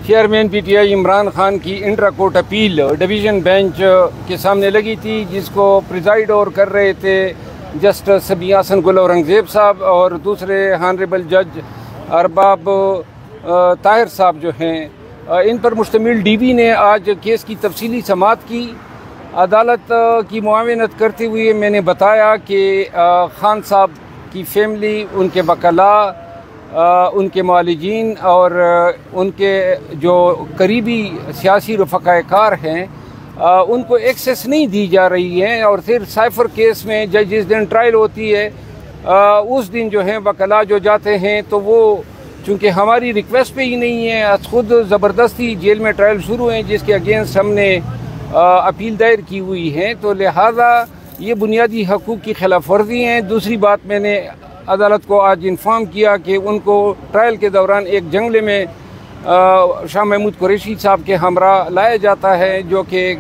Chairman P T I Imran Khan کی intra court appeal division bench کے سامنے لگی تھی، جس کو پریزائڈ اور کر رہے تھے جسٹس سبیاسن گل اورنگزیب صاحب اور دوسرے ہانریبل جج ارباب طاہر صاحب جو ہیں، ان پر مشتمل ڈی بی نے آج کیس کی تفصیلی سماعت کی۔ عدالت کی معاونت کرتے ہوئے میں نے بتایا کہ خان صاحب کی فیملی، ان کے وکلاء، ان کے معالجین اور ان کے جو قریبی سیاسی رفقائے کار ہیں، ان کو ایکسیس نہیں دی جا رہی ہے، اور پھر سائفر کیس میں جس دن ٹرائل ہوتی ہے اس دن جو ہیں وکلاء جو جاتے ہیں تو وہ چونکہ ہماری ریکویسٹ پہ ہی نہیں ہے، خود زبردستی جیل میں ٹرائل شروع ہیں جس کے اگینسٹ ہم نے اپیل دائر کی ہوئی ہے، تو لہذا یہ بنیادی حقوق کی خلاف ورزی ہیں۔ دوسری بات، میں نے عدالت کو آج انفارم کیا کہ ان کو ٹرائل کے دوران ایک جنگلے میں شاہ محمود قریشی صاحب کے ہمراہ لایا جاتا ہے، جو کہ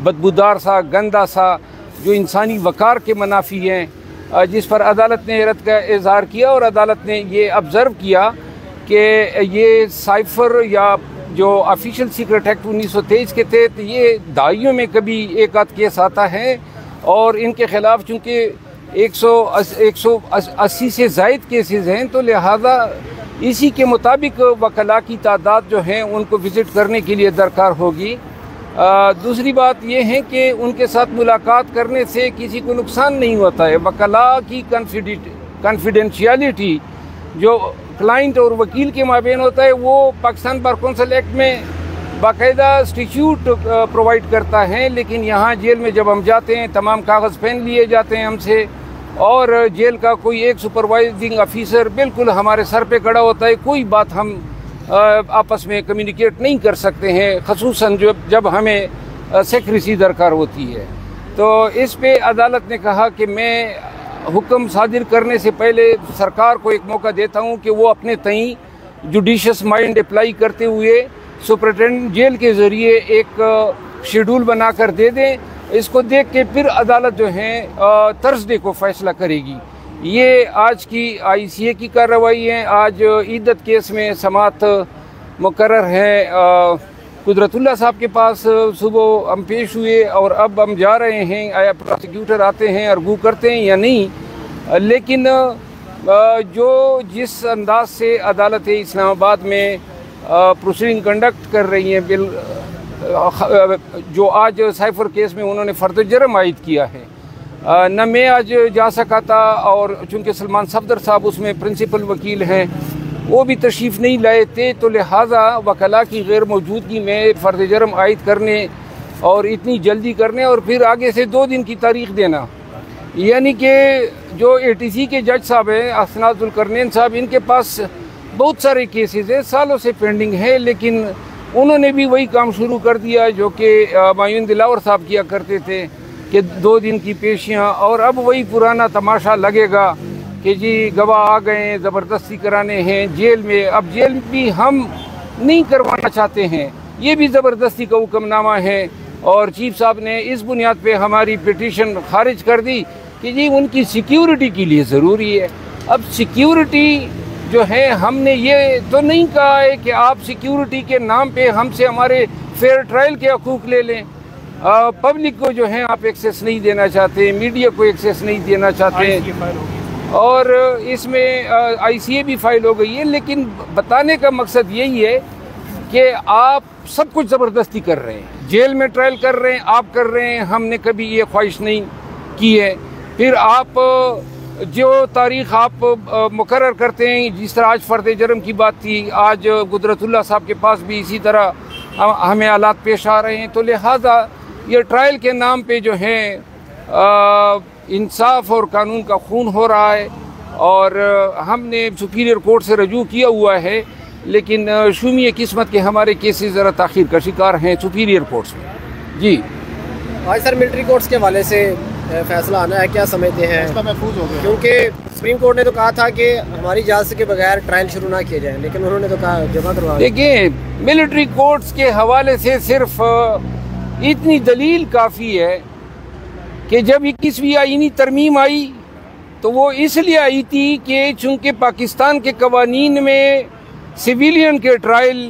بدبودار سا، گندا سا، جو انسانی وقار کے منافی ہیں، جس پر عدالت نے حیرت کا اظہار کیا، اور عدالت نے یہ آبزرو کیا کہ یہ سائفر یا جو آفیشل سیکرٹ ایکٹ 1923 کے تحت یہ دہائیوں میں کبھی ایک آدھ کیس آتا ہے، اور ان کے خلاف چونکہ 180 سے زائد کیسز ہیں، تو لہذا اسی کے مطابق وکلاء کی تعداد جو ہیں ان کو وزٹ کرنے کے لیے درکار ہوگی۔ دوسری بات یہ ہے کہ ان کے ساتھ ملاقات کرنے سے کسی کو نقصان نہیں ہوتا ہے۔ وکلاء کی کنفیڈینشیلٹی جو کلائنٹ اور وکیل کے مابین ہوتا ہے، وہ پاکستان بار کونسل ایکٹ میں باقاعدہ اسٹیچیوٹ پرووائڈ کرتا ہے، لیکن یہاں جیل میں جب ہم جاتے ہیں تمام کاغذ پین لیے جاتے ہیں ہم سے، اور جیل کا کوئی ایک سپروائزنگ آفیسر بالکل ہمارے سر پہ کھڑا ہوتا ہے، کوئی بات ہم آپس میں کمیونیکیٹ نہیں کر سکتے ہیں، خصوصاً جب ہمیں سیکریسی درکار ہوتی ہے۔ تو اس پہ عدالت نے کہا کہ میں حکم صادر کرنے سے پہلے سرکار کو ایک موقع دیتا ہوں کہ وہ اپنے تئیں جوڈیشس مائنڈ اپلائی کرتے ہوئے سپرنٹینڈنٹ جیل کے ذریعے ایک شیڈول بنا کر دے دیں۔ اس کو دیکھ کے پھر عدالت جو ہے تھرسڈے کو فیصلہ کرے گی۔ یہ آج کی آئی سی اے کی کارروائی ہے۔ آج عیدت کیس میں سماعت مقرر ہے قدرت اللہ صاحب کے پاس، صبح ہم پیش ہوئے اور اب ہم جا رہے ہیں، آیا پروسیکیوٹر آتے ہیں ارگو کرتے ہیں یا نہیں، لیکن جس انداز سے عدالت اسلام آباد میں پروسیڈنگ کنڈکٹ کر رہی ہیں، جو آج سائفر کیس میں انہوں نے فرد جرم عائد کیا ہے، نہ میں آج جا سکا تھا، اور چونکہ سلمان صفدر صاحب اس میں پرنسپل وکیل ہیں، وہ بھی تشریف نہیں لائے تھے، تو لہٰذا وکلاء کی غیر موجودگی میں فرد جرم عائد کرنے اور اتنی جلدی کرنے اور پھر آگے سے 2 دن کی تاریخ دینا، یعنی کہ جو اے ٹی سی کے جج صاحب ہیں اسناد القرنین صاحب، ان کے پاس بہت سارے کیسز ہیں، سالوں سے پینڈنگ ہے، لیکن انہوں نے بھی وہی کام شروع کر دیا جو کہ معین دلاور صاحب کیا کرتے تھے کہ 2 دن کی پیشیاں، اور اب وہی پرانا تماشا لگے گا کہ جی گواہ آ گئے ہیں، زبردستی کرانے ہیں جیل میں۔ اب جیل بھی ہم نہیں کروانا چاہتے ہیں، یہ بھی زبردستی کا حکم نامہ ہے، اور چیف صاحب نے اس بنیاد پہ ہماری پٹیشن خارج کر دی کہ جی ان کی سیکیورٹی کے لیے ضروری ہے۔ اب سیکیورٹی جو ہے، ہم نے یہ تو نہیں کہا ہے کہ آپ سیکیورٹی کے نام پہ ہم سے ہمارے فیئر ٹرائل کے حقوق لے لیں۔ پبلک کو جو ہے آپ ایکسیس نہیں دینا چاہتے، میڈیا کو ایکسیس نہیں دینا چاہتے، اور اس میں آئی سی اے بھی فائل ہو گئی ہے، لیکن بتانے کا مقصد یہی ہے کہ آپ سب کچھ زبردستی کر رہے ہیں، جیل میں ٹرائل کر رہے ہیں، آپ کر رہے ہیں، ہم نے کبھی یہ خواہش نہیں کی ہے۔ پھر آپ جو تاریخ آپ مقرر کرتے ہیں، جس طرح آج فرد جرم کی بات تھی، آج قدرت اللہ صاحب کے پاس بھی اسی طرح ہمیں حالات پیش آ رہے ہیں، تو لہٰذا یہ ٹرائل کے نام پہ جو ہے انصاف اور قانون کا خون ہو رہا ہے، اور ہم نے سپیریئر کورٹ سے رجوع کیا ہوا ہے، لیکن شومی قسمت کے ہمارے کیسز ذرا تاخیر کا شکار ہیں سپیریئر کورٹس میں۔ جی آج سر ملٹری کورٹس کے حوالے سے فیصلہ آنا ہے، کیا سمجھتے ہیں؟ محفوظ ہو گیا، کیونکہ سپریم کورٹ نے تو کہا تھا کہ ہماری اجازت کے بغیر ٹرائل شروع نہ کیے جائیں، لیکن انہوں نے تو کہا جمع کروا۔ دیکھیں، ملٹری کورٹس کے حوالے سے صرف اتنی دلیل کافی ہے کہ جب 21ویں آئینی ترمیم آئی تو وہ اس لیے آئی تھی کہ چونکہ پاکستان کے قوانین میں سویلین کے ٹرائل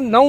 9